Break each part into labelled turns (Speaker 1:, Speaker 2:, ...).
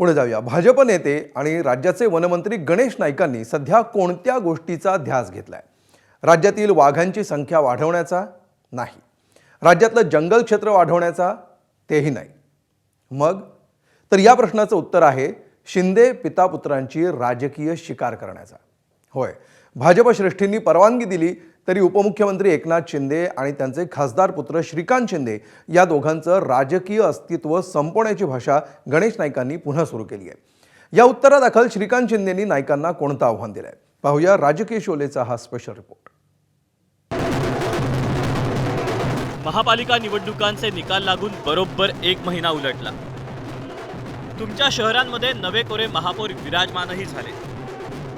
Speaker 1: पुढे जाऊया। भाजप नेते आणि राज्याचे वनमंत्री गणेश नाईकांनी सध्या कोणत्या गोष्टीचा ध्यास घेतलाय? राज्यातील वाघांची संख्या वाढवण्याचा नाही, राज्यातलं जंगल क्षेत्र वाढवण्याचा तेही नाही, मग तर या प्रश्नाचं उत्तर आहे शिंदे पितापुत्रांची राजकीय शिकार करण्याचा। होय, भाजप श्रेष्ठींनी परवानगी दिली तरी उपमुख्यमंत्री एकनाथ शिंदे आणि त्यांचे खासदार पुत्र श्रीकांत शिंदे या दोघांचं राजकीय अस्तित्व संपवण्याची भाषा गणेश नाईकांनी पुन्हा सुरू केली आहे। या उत्तरादाखल श्रीकांत शिंदेंनी नाईकांना कोणतं आव्हान दिलंय? पाहूया राजकीय शोलेचा हा स्पेशल रिपोर्ट।
Speaker 2: महापालिका निवडणुकांचे निकाल लागून बरोबर 1 महिना उलटला। तुमच्या शहरांमध्ये नवे कोरे महापौर विराजमानही झाले।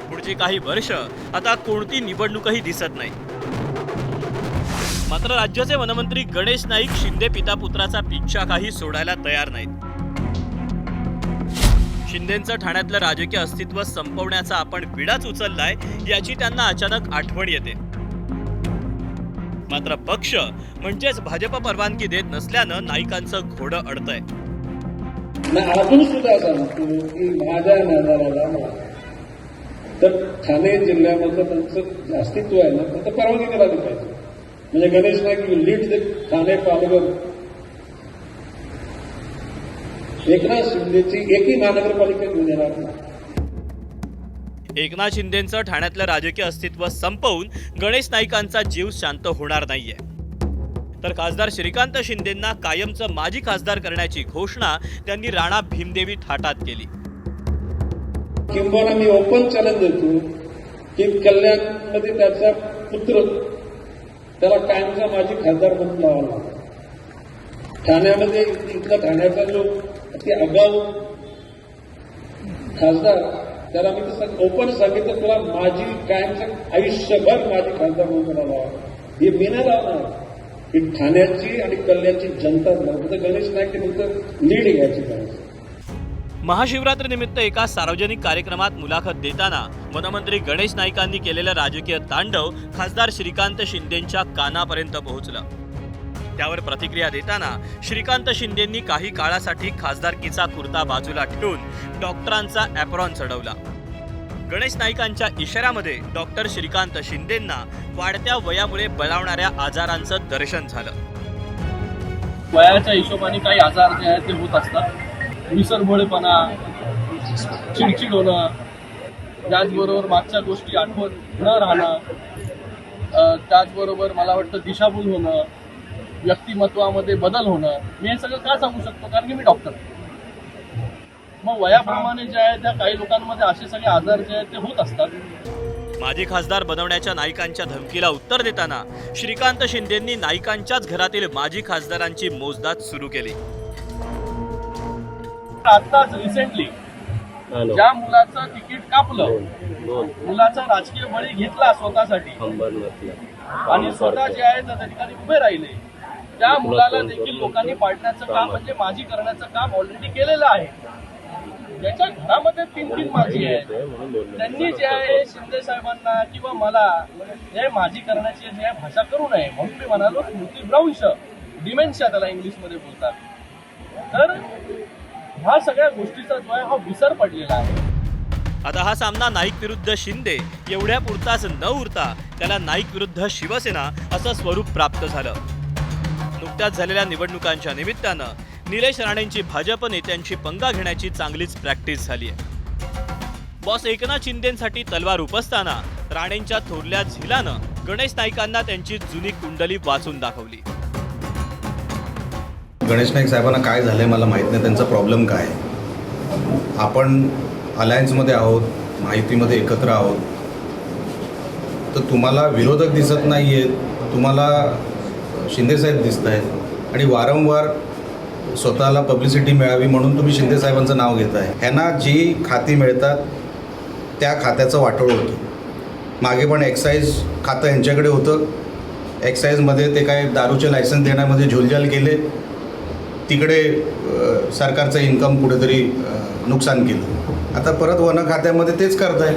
Speaker 2: पुढची काही वर्ष आता कोणती निवडणूकही दिसत नाही। मात्र राज्याचे वनमंत्री गणेश नाईक शिंदे पितापुत्राचा पिच्छा काही सोडायला तयार नाहीत। शिंदेंचं ठाण्यातलं राजकीय अस्तित्व संपवण्याचा आपण विडाच उचललाय याची त्यांना अचानक आठवण येते। मात्र पक्ष म्हणजेच भाजप परवानगी देत नसल्यानं नाईकांचं घोडं अडतंय।
Speaker 3: अजून सुद्धा सांगतो की माझ्या नजराला तर ठाणे जिल्ह्यामध्ये त्यांचं अस्तित्व आहे ना, तर परवानगी करायला पाहिजे। म्हणजे गणेश नाईक लीड ते ठाणे पालघर एकनाथ शिंदेची एकही महानगरपालिका घेऊन येणार नाही।
Speaker 2: एकनाथ शिंदेंचं ठाण्यातलं राजकीय अस्तित्व संपवून गणेश नाईकांचा जीव शांत होणार नाहीये। तर खासदार श्रीकांत शिंदेंना कायमचं माजी खासदार करण्याची घोषणा त्यांनी राणा भीमदेवी थाटात केली।
Speaker 3: किंबहुना मी ओपन चॅलेंज देतो की कल्याणमध्ये त्याचा पुत्र त्याला कायमचा माजी खासदार म्हणून लावावा। ठाण्यामध्ये इथला ठाण्याचा जो अति आगाऊ खासदार त्याला मी तसं ओपन सांगितलं, तुला माझी कायमचं आयुष्यभर माझी खासदार म्हणून लावा। हे मी नाही लावणार, ही ठाण्याची आणि कल्याणची जनता फक्त गणेश नाईक फक्त लीड घ्यायची पाहिजे।
Speaker 2: महाशिवरात्रीनिमित्त एका सार्वजनिक कार्यक्रमात मुलाखत देताना वनमंत्री गणेश नाईकांनी केलेलं राजकीय तांडव खासदार श्रीकांत शिंदेंच्या कानापर्यंत पोहोचलं। त्यावर प्रतिक्रिया देताना श्रीकांत शिंदेंनी काही काळासाठी खासदारकीचा कुर्ता बाजूला ठेवून डॉक्टरांचा ॲप्रॉन चढवला। गणेश नाईकांच्या इशाऱ्यामध्ये डॉक्टर श्रीकांत शिंदेंना वाढत्या वयामुळे बळावणाऱ्या आजारांचं दर्शन झालं।
Speaker 4: वयाच्या हिशोबाने काही आजार जे आहेत ते होत असतात। विसरभोळेपणा, चिडचिड होणं, त्याचबरोबर मागच्या गोष्टी आठवत न राहणं, त्याचबरोबर मला वाटतं दिशाभूल होणं, व्यक्तिमत्वामध्ये बदल होणं। मी हे सगळं का सांगू शकतो? कारण की मी डॉक्टर। मग वयाप्रमाणे जे आहे त्या काही लोकांमध्ये असे सगळे आजार जे आहेत ते होत असतात।
Speaker 2: माजी खासदार बनवण्याच्या नाईकांच्या धमकीला उत्तर देताना श्रीकांत शिंदेंनी नाईकांच्याच घरातील माजी खासदारांची मोजदाद सुरू केली।
Speaker 4: आताच रिसेंटली ज्या मुलाचं तिकीट कापलं, मुलाचा राजकीय बळी घेतला स्वतःसाठी आणि स्वतः जे आहे त्या ठिकाणी उभे राहिले, त्या मुलाला देखील लोकांनी पाडण्याचं काम म्हणजे माजी करण्याचं काम ऑलरेडी केलेलं आहे। ज्याच्या घरामध्ये 3-3 माजी आहेत त्यांनी जे आहे शिंदे साहेबांना किंवा मला जे माजी करण्याची जे भाषा करू नये म्हणून मी म्हणालो स्मृतिभ्रंश, डिमेन्शिया त्याला इंग्लिशमध्ये बोलतात। तर ह्या सगळ्या गोष्टीचा जो आहे हा विसर पडलेला आहे।
Speaker 2: आता हा सामना नाईक विरुद्ध शिंदे एवढ्या पुरताच न उरता त्याला नाईक विरुद्ध शिवसेना असं स्वरूप प्राप्त झालं। नुकत्याच झालेल्या निवडणुकांच्या निमित्तानं निलेश राणेंची भाजप नेत्यांची पंगा घेण्याची चांगलीच प्रॅक्टिस झाली आहे। बॉस एकनाथ शिंदेंसाठी तलवार उपसताना राणेंच्या थोरल्या झिलानं गणेश नाईकांना त्यांची जुनी कुंडली वाचून दाखवली।
Speaker 5: गणेश नाईक साहेबांना काय झालंय मला माहीत नाही, त्यांचा प्रॉब्लेम काय आहे। आपण अलायन्समध्ये आहोत, माहितीमध्ये एकत्र आहोत, तर तुम्हाला विरोधक दिसत नाही आहेत, तुम्हाला शिंदेसाहेब दिसत आहेत आणि वारंवार स्वतःला पब्लिसिटी मिळावी म्हणून तुम्ही शिंदेसाहेबांचं नाव घेत आहे। ह्यांना जी खाती मिळतात त्या खात्याचं वाटोळं होतं। मागे पण एक्साईज खातं यांच्याकडे होतं, एक्साईजमध्ये ते काय दारूचे लायसन्स देण्यामध्ये झोलझाल केले, तिकडे सरकारचं इन्कम कुठेतरी नुकसान केलं। आता परत वन खात्यामध्ये तेच करताय।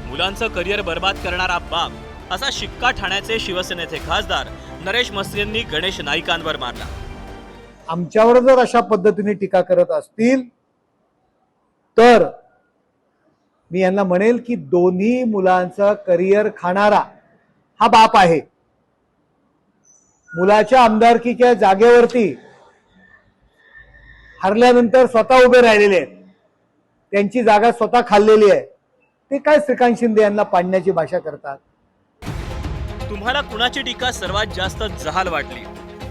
Speaker 2: मुलांचं करिअर बर्बाद करणारा बाप असा शिक्का ठाण्याचे शिवसेनेचे खासदार नरेश मस्त्यांनी गणेश नाईकांवर मारला।
Speaker 6: आमच्यावर जर अशा पद्धतीने टीका करत असतील तर मी यांना म्हणेल की दोन्ही मुलांचा करिअर खाणारा हा बाप आहे. मुलाच्या आमदारकीच्या जागेवरती हरल्यानंतर स्वतः उभे राहिलेले आहेत, त्यांची जागा स्वतः खाल्लेली आहे. ते काय श्रीकांत शिंदे यांना पाडण्याची भाषा करतात.
Speaker 2: तुम्हाला कुणाची टीका सर्वात जास्त जहाल वाटली,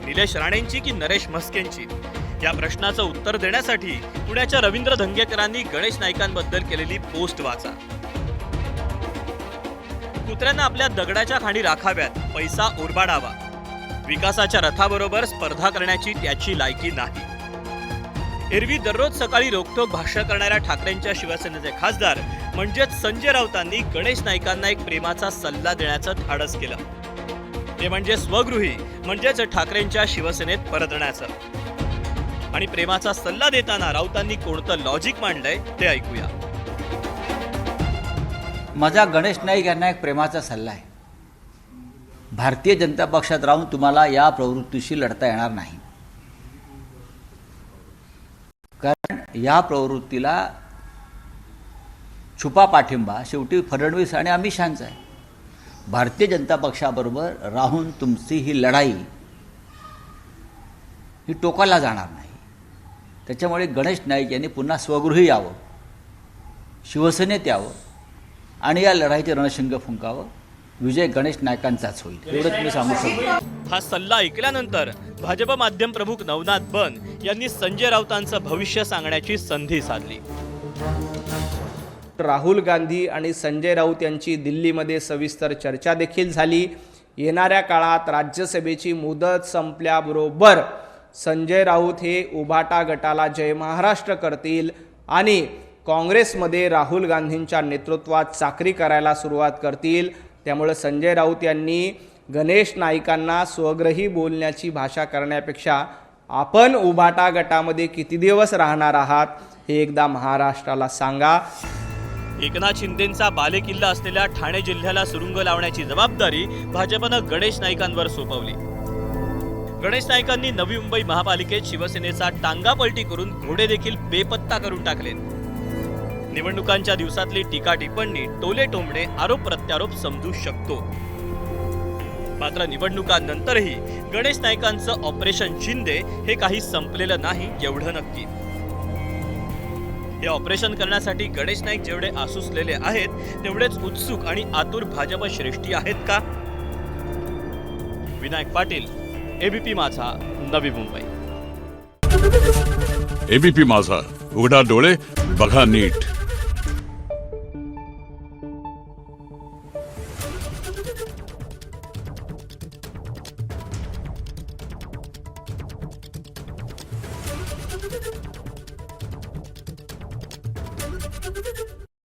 Speaker 2: निलेश राणेंची की नरेश म्हस्केंची? या प्रश्नाचं उत्तर देण्यासाठी पुण्याच्या रवींद्र धंगेकरांनी गणेश नाईकांबद्दल केलेली पोस्ट वाचा. कुत्र्यांना आपल्या दगडाच्या खाणी राखाव्यात, पैसा ओरबाडावा. विकासाच्या रथाबरोबर स्पर्धा करण्याची त्याची लायकी नाही. एरवी दररोज सकाळी रोखठोक भाष्य करणाऱ्या ठाकरेंच्या शिवसेनेचे खासदार म्हणजेच संजय राऊतांनी गणेश नाईकांना एक प्रेमाचा सल्ला देण्याचं धाडस केलं. ते म्हणजे स्वगृही, म्हणजेच ठाकरेंच्या शिवसेनेत परतण्याचं. आणि प्रेमाचा सल्ला देताना राऊतांनी कोणतं लॉजिक मांडलंय ते ऐकूया.
Speaker 7: माझा गणेश नाईक यांना एक प्रेमाचा सल्ला आहे. भारतीय जनता पक्षात राहून तुम्हाला या प्रवृत्तीशी लढता येणार नाही. कारण या प्रवृत्तीला छुपा पाठिंबा शेवटी फडणवीस आणि अमित शहांचा आहे. भारतीय जनता पक्षाबरोबर राहून तुमची ही लढाई ही टोकाला जाणार नाही. त्याच्यामुळे गणेश नाईक यांनी पुन्हा स्वगृही यावं, शिवसेनेत यावं आणि या लढाईचे रणशिंग फुंकावं. विजय गणेश नाईकांचाच होईल, एवढंच मी सांगू शकतो.
Speaker 2: हा सल्ला ऐकल्यानंतर भाजप माध्यम प्रमुख नवनाथ बन यांनी संजय राऊतांचं भविष्य सांगण्याची संधी साधली.
Speaker 8: राहुल गांधी आणि संजय राऊत यांची दिल्लीमध्ये सविस्तर चर्चा देखील झाली. येणाऱ्या काळात राज्यसभेची मुदत संपल्याबरोबर संजय राऊत हे उभाटा गटाला जय महाराष्ट्र करतील आणि काँग्रेसमध्ये राहुल गांधींच्या नेतृत्वात चाकरी करायला सुरुवात करतील. त्यामुळे संजय राऊत यांनी गणेश नाईकांना स्वग्रही बोलण्याची भाषा करण्यापेक्षा आपण उभाटा गटामध्ये किती दिवस राहणार आहात हे एकदा महाराष्ट्राला सांगा.
Speaker 2: एकनाथ शिंदेंचा बालेकिल्ला असलेल्या ठाणे जिल्ह्याला सुरुंग लावण्याची जबाबदारी भाजपनं गणेश नाईकांवर सोपवली. गणेश नाईकांनी नवी मुंबई महापालिकेत शिवसेनेचा टांगापलटी करून घोडे देखील बेपत्ता करून टाकले. निवडणुकांच्या दिवसातली टीका टिप्पणी, टोले टोमणे, आरोप प्रत्यारोप समजू शकतो. मात्र निवडणुकांनंतरही गणेश नाईकांचं ऑपरेशन शिंदे हे काही संपलेलं नाही एवढं नक्की. हे ऑपरेशन करण्यासाठी गणेश नाईक जेवढे आसुसलेले आहेत तेवढेच उत्सुक आणि आतुर भाजप श्रेष्ठी आहेत का? विनायक पाटील, एबीपी माझा, नवी मुंबई.
Speaker 9: एबीपी माझा, उघडा डोळे बघा नीट.